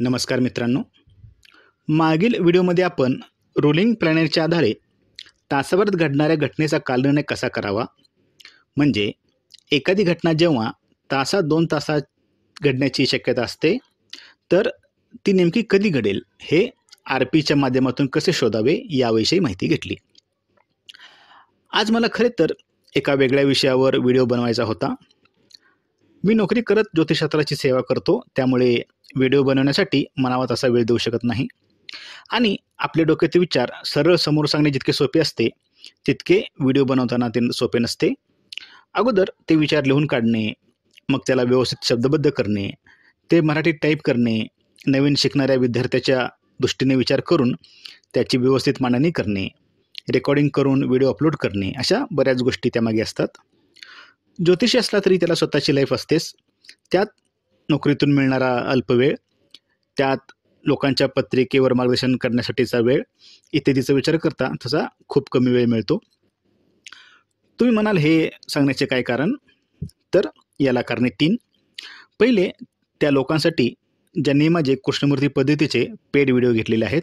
नमस्कार मित्रांनो. मागील व्हिडिओमध्ये आपण रोलिंग प्लॅनरच्या आधारे तासाभरात घडणाऱ्या घटनेचा कालनिर्णय कसा करावा, म्हणजे एखादी घटना जेव्हा तासात 2 तासात घडण्याची शक्यता असते, तर ती नेमकी कधी घडेल हे RPच्या माध्यमातून कसे शोधावे याविषयी माहिती घेतली. आज मला खरे तर एका वेगळ्या विषयावर व्हिडिओ बनवायचा होता. मी नोकरी करत ज्योतिषशास्त्राची सेवा करतो, त्यामुळे व्हिडिओ बनवण्यासाठी मनावा तसा वेळ देऊ शकत नाही आणि आपले डोक्याचे विचार सरळ समोर सांगणे जितके सोपे असते, तितके व्हिडिओ बनवताना ते सोपे नसते. अगोदर ते विचार लिहून काढणे, मग त्याला व्यवस्थित शब्दबद्ध करणे, ते मराठीत टाईप करणे, नवीन शिकणाऱ्या विद्यार्थ्याच्या दृष्टीने विचार करून त्याची व्यवस्थित मांडणी करणे, रेकॉर्डिंग करून व्हिडिओ अपलोड करणे, अशा बऱ्याच गोष्टी त्यामागे असतात. ज्योतिषी असला तरी त्याला स्वतःची लाईफ असतेच. त्यात नोकरीतून मिळणारा अल्प वेळ, त्यात लोकांच्या पत्रिकेवर मार्गदर्शन करण्यासाठीचा वेळ इत्यादीचा विचार करता तसा खूप कमी वेळ मिळतो. तुम्ही म्हणाल हे सांगण्याचे काय कारण? तर याला कारणे 3. पहिले, त्या लोकांसाठी ज्यांनी माझे कृष्णमूर्ती पद्धतीचे पेड व्हिडिओ घेतलेले आहेत.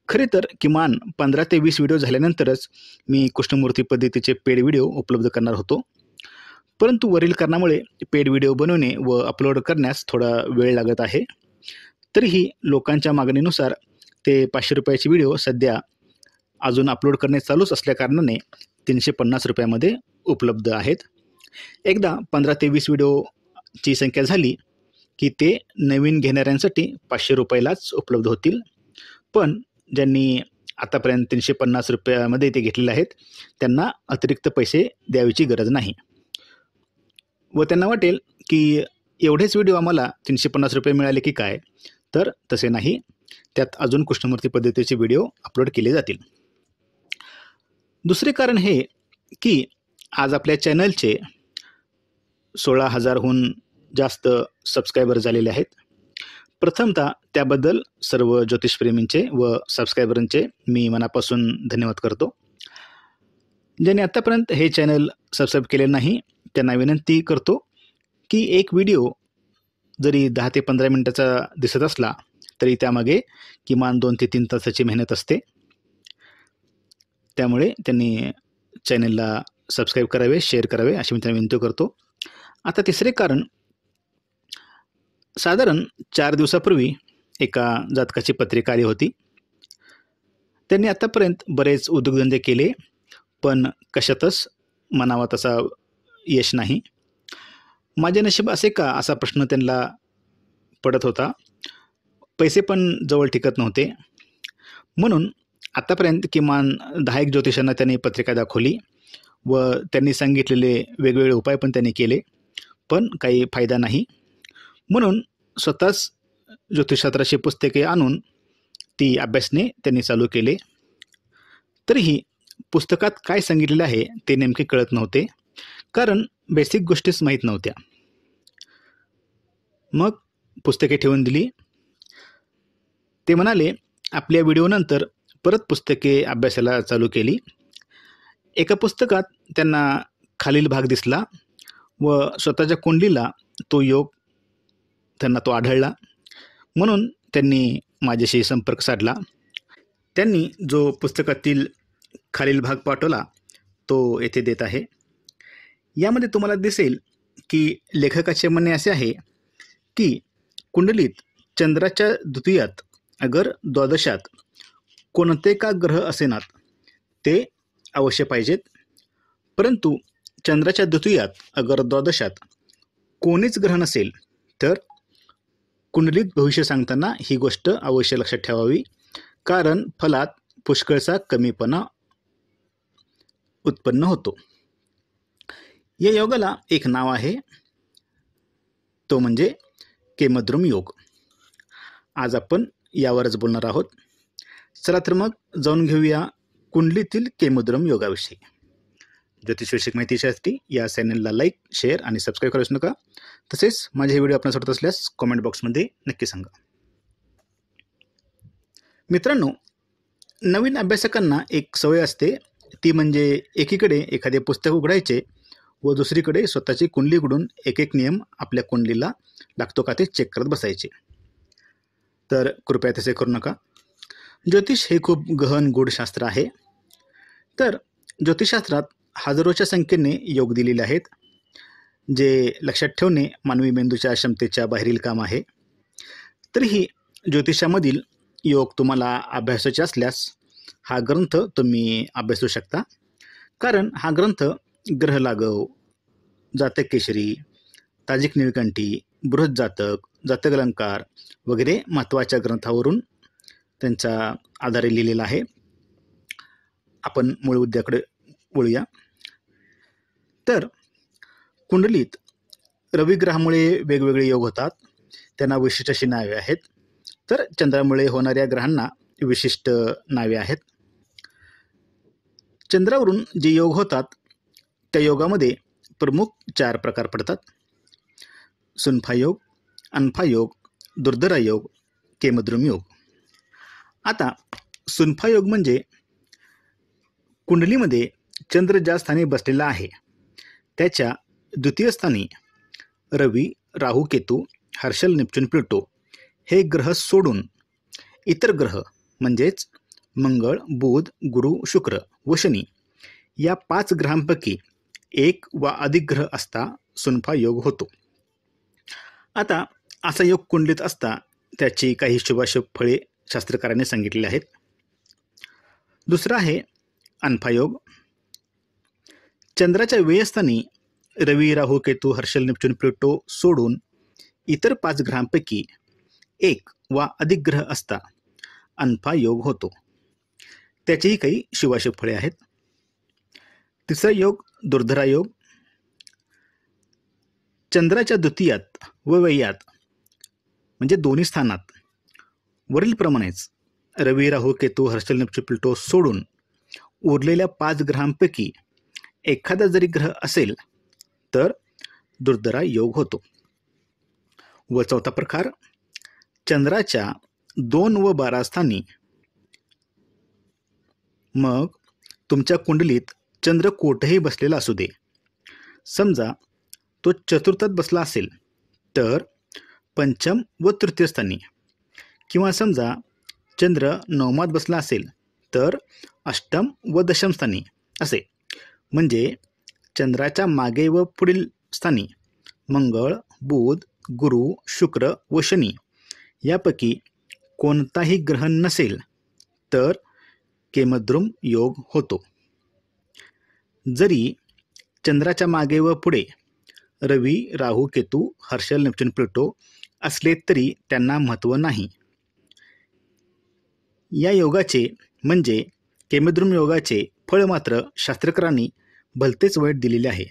खरे तर किमान 15 ते 20 व्हिडिओ झाल्यानंतरच मी कृष्णमूर्ती पद्धतीचे पेड व्हिडिओ उपलब्ध करणार होतो. परंतु वरील कारणामुळे पेड व्हिडिओ बनवणे व अपलोड करण्यास थोडा वेळ लागत आहे. तरीही लोकांच्या मागणीनुसार ते ₹500चे व्हिडिओ सध्या अजून अपलोड करणे चालूच असल्याकारणाने ₹350मध्ये उपलब्ध आहेत. एकदा 15 ते 20 व्हिडिओची संख्या झाली की ते नवीन घेणाऱ्यांसाठी ₹500लाच उपलब्ध होतील. पण ज्यांनी आतापर्यंत ₹350मध्ये ते घेतलेले आहेत, त्यांना अतिरिक्त पैसे द्यायची गरज नाही व त्यांना वाटेल की एवढेच व्हिडिओ आम्हाला ₹350 मिळाले की काय, तर तसे नाही. त्यात अजून कृष्णमूर्ती पद्धतीचे व्हिडिओ अपलोड केले जातील. दुसरे कारण हे की आज आपल्या चॅनलचे 16,000हून जास्त सबस्क्रायबर झालेले आहेत. प्रथमतः त्याबद्दल सर्व ज्योतिषप्रेमींचे व सबस्क्रायबरांचे मी मनापासून धन्यवाद करतो. ज्यांनी आत्तापर्यंत हे चॅनल सबस्क्राईब केले नाही, त्यांना विनंती करतो की एक व्हिडिओ जरी 10 ते 15 मिनिटाचा दिसत असला तरी त्यामागे किमान 2 ते 3 तासाची मेहनत असते. त्यामुळे त्यांनी चॅनलला सबस्क्राईब करावे, शेअर करावे अशी मी त्यांना विनंती करतो. आता तिसरे कारण, साधारण 4 दिवसापूर्वी एका जातकाची पत्रिका आली होती. त्यांनी आत्तापर्यंत बरेच उद्योगधंदे केले, पण कशातच म्हणावा तसा यश नाही. माझे नशीब असे का, असा प्रश्न त्यांना पडत होता. पैसे पण जवळ टिकत नव्हते. म्हणून आत्तापर्यंत किमान 10 ज्योतिषांना त्यांनी पत्रिका दाखवली व त्यांनी सांगितलेले वेगवेगळे उपाय पण त्यांनी केले, पण काही फायदा नाही. म्हणून स्वतःच ज्योतिषशास्त्राची पुस्तके आणून ती अभ्यासणे त्यांनी चालू केले. तरीही पुस्तकात काय सांगितलेले आहे ते नेमके कळत नव्हते, कारण बेसिक गोष्टीच माहीत नव्हत्या. मग पुस्तके ठेवून दिली. ते म्हणाले आपल्या व्हिडिओनंतर परत पुस्तके अभ्यासाला चालू केली. एका पुस्तकात त्यांना खालील भाग दिसला व स्वतःच्या कुंडलीला तो योग त्यांना तो आढळला. म्हणून त्यांनी माझ्याशी संपर्क साधला. त्यांनी जो पुस्तकातील खालील भाग पाठवला तो येथे देत आहे. यामध्ये तुम्हाला दिसेल की लेखकाचे म्हणणे असे आहे की कुंडलीत चंद्राच्या द्वितीयात अगर द्वादशात कोणते का ग्रह असेनात ते अवश्य पाहिजेत, परंतु चंद्राच्या द्वितीयात अगर द्वादशात कोणीच ग्रह नसेल तर कुंडलीत भविष्य सांगताना ही गोष्ट अवश्य लक्षात ठेवावी, कारण फलात पुष्कळचा कमीपणा उत्पन्न होतो. या योगाला एक नाव आहे, तो म्हणजे केमद्रुम योग. आज आपण यावरच बोलणार आहोत. चला तर मग जाऊन घेऊया कुंडलीतील केमद्रुम योगाविषयी. ज्योतिषविषयक माहितीसाठी या चॅनलला लाईक, शेअर आणि सबस्क्राईब करू नका. तसेच माझे हे व्हिडिओ आपल्याला आवडत असल्यास कॉमेंट बॉक्समध्ये नक्की सांगा. मित्रांनो, नवीन अभ्यासकांना एक सवय असते, ती म्हणजे एकीकडे एखादे पुस्तक उघडायचे व दुसरीकडे स्वतःची कुंडली उघडून एक एक नियम आपल्या कुंडलीला लागतो का ते चेक करत बसायचे. तर कृपया तसे करू नका. ज्योतिष हे खूप गहन गूढ शास्त्र आहे. तर ज्योतिषशास्त्रात हजारोच्या संख्येने योग दिलेले आहेत, जे लक्षात ठेवणे मानवी मेंदूच्या क्षमतेच्या बाहेरील काम आहे. तरीही ज्योतिषामधील योग तुम्हाला अभ्यासाचे असल्यास हा ग्रंथ तुम्ही अभ्यासू शकता. कारण हा ग्रंथ ग्रह लागव, जातक केशरी, ताजिक निळकंठी, बृहज्जातक, जातक वगैरे महत्त्वाच्या ग्रंथावरून त्यांच्या आधारे लिहिलेला आहे. आपण मूळ मुद्द्याकडे वळूया. तर कुंडलीत रविग्रहामुळे वेगवेगळे योग होतात. त्यांना विशिष्ट अशी नावे आहेत. तर चंद्रामुळे होणाऱ्या ग्रहांना विशिष्ट नावे आहेत. चंद्रावरून जे योग होतात त्या योगामध्ये प्रमुख 4 प्रकार पडतात: सुनफा योग, अनफा योग, दुर्धरा योग, केमद्रुम योग. आता सुनफा योग म्हणजे कुंडलीमध्ये चंद्र ज्या स्थानी बसलेला आहे त्याच्या द्वितीय स्थानी रवी, राहू, केतू, हर्षल, नेपच्यून, प्लुटो हे ग्रह सोडून इतर ग्रह म्हणजेच मंगळ, बुध, गुरु, शुक्र व शनी या 5 ग्रहांपैकी एक वा अधिक ग्रह असता सुनफा योग होतो. आता असा योग कुंडलीत असता त्याची काही शुभाशुभ फळे शास्त्रकारांनी सांगितलेली आहेत. दुसरा आहे अनफा योग. चंद्राच्या व्ययस्थानी रवी, राहू, केतू, हर्षल, नेपच्यून, प्लुटो सोडून इतर 5 ग्रहांपैकी एक वा अधिक ग्रह असता अनफा योग होतो. त्याचेही काही शुभाशुभ फळे आहेत. तिसरा योग दुर्धरा योग. चंद्राच्या द्वितीयात व व्ययात म्हणजे दोन्ही स्थानात वरील प्रमाणेच रवी, राहू, केतू, हर्षल, नेपच्यून, प्लुटो सोडून उरलेल्या 5 ग्रहांपैकी एखादा जरी ग्रह असेल तर दुर्धरा योग होतो. व चौथा प्रकार चंद्राच्या 2 व 12 स्थानी. मग तुमच्या कुंडलीत चंद्र कोठेही बसलेला असू दे, समजा तो चतुर्थात बसला असेल तर पंचम व तृतीय स्थानी, किंवा समजा चंद्र नवमात बसला असेल तर अष्टम व दशम स्थानी असे. म्हणजे चंद्राच्या मागे व पुढील स्थानी मंगळ, बुध, गुरु, शुक्र व शनी यापैकी कोणताही ग्रह नसेल तर केमद्रुम योग होतो. जरी चंद्राच्या मागे व पुढे रवी, राहू, केतू, हर्षल, नेपच्यून, प्लुटो असले तरी त्यांना महत्त्व नाही. या योगाचे म्हणजे केमद्रुम योगाचे फळ मात्र शास्त्रकारांनी भलतेच वाईट दिलेले आहे.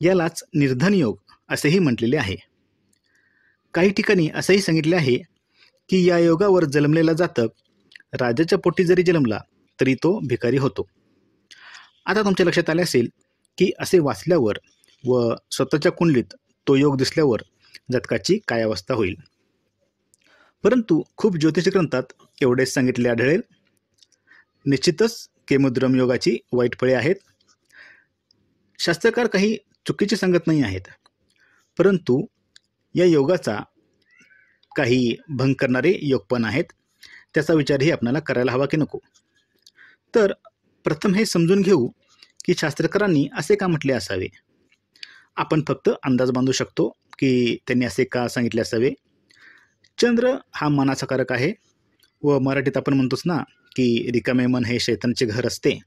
यालाच निर्धन योग असेही म्हटलेले आहे. काही ठिकाणी असंही सांगितले आहे की या योगावर जन्मलेला जातक राजाच्या पोटी जरी जन्मला तरी तो भिकारी होतो. आता तुमच्या लक्षात आले असेल की असे वाचल्यावर व स्वतःच्या कुंडलीत तो योग दिसल्यावर जातकाची काय अवस्था होईल. परंतु खूप ज्योतिष ग्रंथात एवढेच सांगितले आढळेल. निश्चितच केमद्रुम योगाची वाईट फळे आहेत. शास्त्रकार काही चुकीचे सांगत नाही आहेत, परंतु या योगाचा काही भंग करणारे योग पण आहेत. त्याचा विचारही आपल्याला करायला हवा की नको. तर प्रथम हे समजून घेऊ की शास्त्रकारांनी असे का म्हटले असावे. आपण फक्त अंदाज बांधू शकतो की त्यांनी असे का सांगितले असावे. चंद्र हा मनाचा कारक आहे व मराठीत आपण म्हणतोच ना की रिकामे मन हे शैतानाचे घर असते.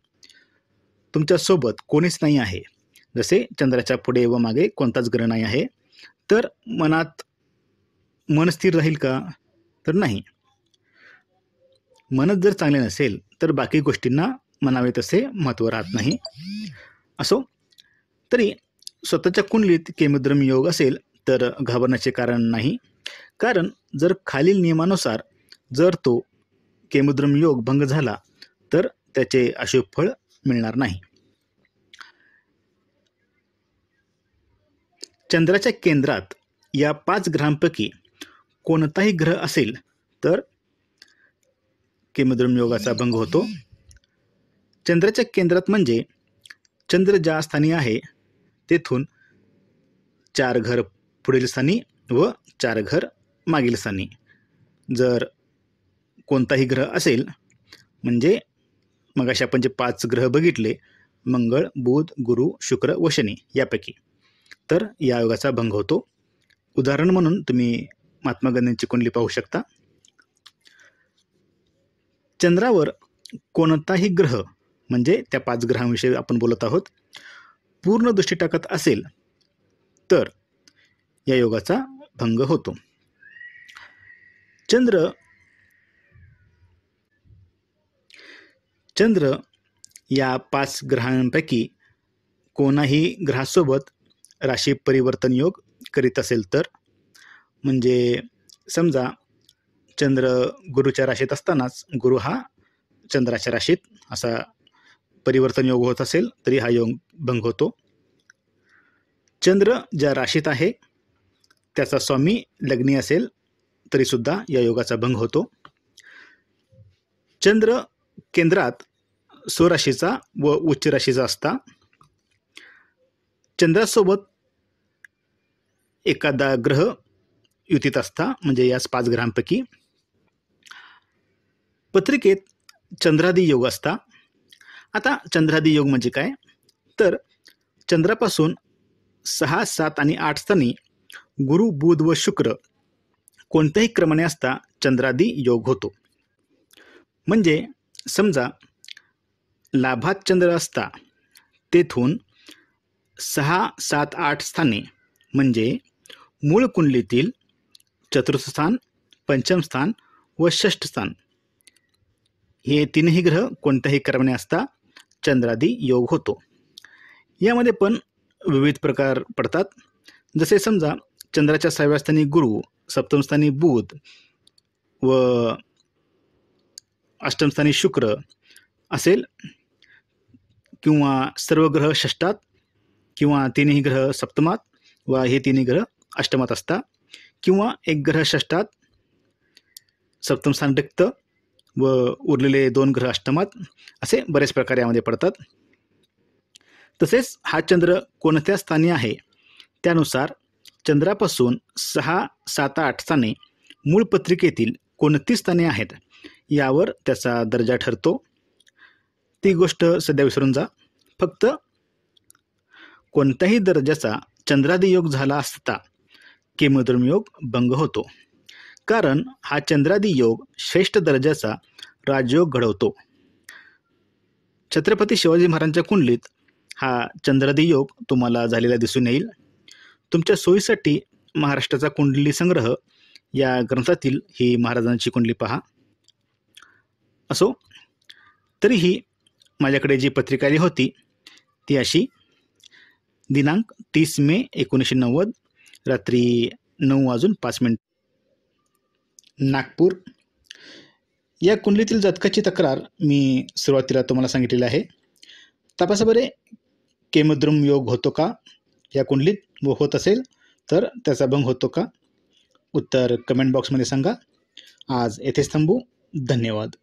तुमच्यासोबत कोणीच नाही आहे, जसे चंद्राच्या पुढे व मागे कोणताच ग्रह नाही आहे, तर मनात मन स्थिर राहील का? तर नाही. मनच जर चांगले नसेल तर बाकी गोष्टींना म्हणावे तसे महत्त्व राहत नाही. असो, तरी स्वतःच्या कुंडलीत केमद्रुम योग असेल तर घाबरण्याचे कारण नाही. कारण जर खालील नियमानुसार जर तो केमद्रुम योग भंग झाला तर त्याचे अशुभ फळ मिळणार नाही. चंद्राच्या केंद्रात या 5 ग्रहांपैकी कोणताही ग्रह असेल तर केमद्रुम योगाचा भंग होतो. चंद्राच्या केंद्रात म्हणजे चंद्र ज्या स्थानी आहे तेथून 4 घर पुढील स्थानी व 4 घर मागील स्थानी जर कोणताही ग्रह असेल, म्हणजे मगाशी आपण जे 5 ग्रह बघितले, मंगळ, बुध, गुरु, शुक्र व शनी यापैकी, तर या योगाचा भंग होतो. उदाहरण म्हणून तुम्ही महात्मा गांधींची कुंडली पाहू शकता. चंद्रावर कोणताही ग्रह, म्हणजे त्या 5 ग्रहांविषयी आपण बोलत आहोत, पूर्ण दृष्टी टाकत असेल तर या योगाचा भंग होतो. चंद्र या 5 ग्रहांपैकी कोणाही ग्रहासोबत राशी परिवर्तन योग करीत असेल तर, म्हणजे समजा चंद्र गुरुच्या राशीत असतानाच गुरु हा चंद्राच्या राशीत असा परिवर्तन योग होत असेल तरी हा योग भंग होतो. चंद्र ज्या राशीत आहे त्याचा स्वामी लग्नी असेल तरीसुद्धा या योगाचा भंग होतो. चंद्र केंद्रात स्वराशीचा व उच्च राशीचा असता, चंद्रासोबत एखादा ग्रह युतीत असता, म्हणजे याच 5 ग्रहांपैकी पत्रिकेत चंद्रादी योग असता. आता चंद्रादी योग म्हणजे काय, तर चंद्रापासून 6, 7 आणि 8 स्थानी गुरु, बुध व शुक्र कोणत्याही क्रमाने असता चंद्रादी योग होतो. म्हणजे समजा लाभात चंद्र असता तेथून 6, 7, 8 स्थाने, म्हणजे मूळ कुंडलीतील चतुर्थ स्थान, पंचम स्थान व षष्ठ स्थान, हे 3ही ग्रह कोणत्याही क्रमाने असता चंद्रादी योग होतो. यामध्ये पण विविध प्रकार पडतात. जसे समजा चंद्राच्या 6व्या स्थानी गुरु, सप्तम स्थानी बुध व अष्टम स्थानी शुक्र असेल, किंवा सर्व ग्रह षष्ठात, किंवा 3ही ग्रह सप्तमात व हे 3ही ग्रह अष्टमात असतात, किंवा एक ग्रह षष्ठात, सप्तम स्थान रिक्त व उरलेले 2 ग्रह अष्टमात, असे बरेच प्रकार यामध्ये पडतात. तसेच हा चंद्र कोणत्या स्थानी आहे त्यानुसार चंद्रापासून 6, 7, 8 स्थाने मूळ पत्रिकेतील कोणती स्थाने आहेत यावर त्याचा दर्जा ठरतो. ती गोष्ट सध्या विसरून जा. फक्त कोणत्याही दर्जाचा चंद्रादी योग झाला असता केमद्रुम योग भंग होतो, कारण हा चंद्रादी योग श्रेष्ठ दर्जाचा राजयोग घडवतो. छत्रपती शिवाजी महाराजांच्या कुंडलीत हा चंद्रादी योग तुम्हाला झालेला दिसून येईल. तुमच्या सोयीसाठी महाराष्ट्राचा कुंडली संग्रह या ग्रंथातील ही महाराजांची कुंडली पहा. असो, तरीही माझ्याकडे जी पत्रिका आली होती ती अशी: दिनांक 30 मे 1990, रात्री 9:05 नागपूर. या कुंडलीतील जातकाची तक्रार मी सुरुवातीला तुम्हाला सांगितलेली आहे. तपासा बरे, केमद्रुम योग होतो का या कुंडलीत, व होत असेल तर त्याचा भंग होतो का? उत्तर कमेंट बॉक्समध्ये सांगा. आज येथेच थांबू. धन्यवाद.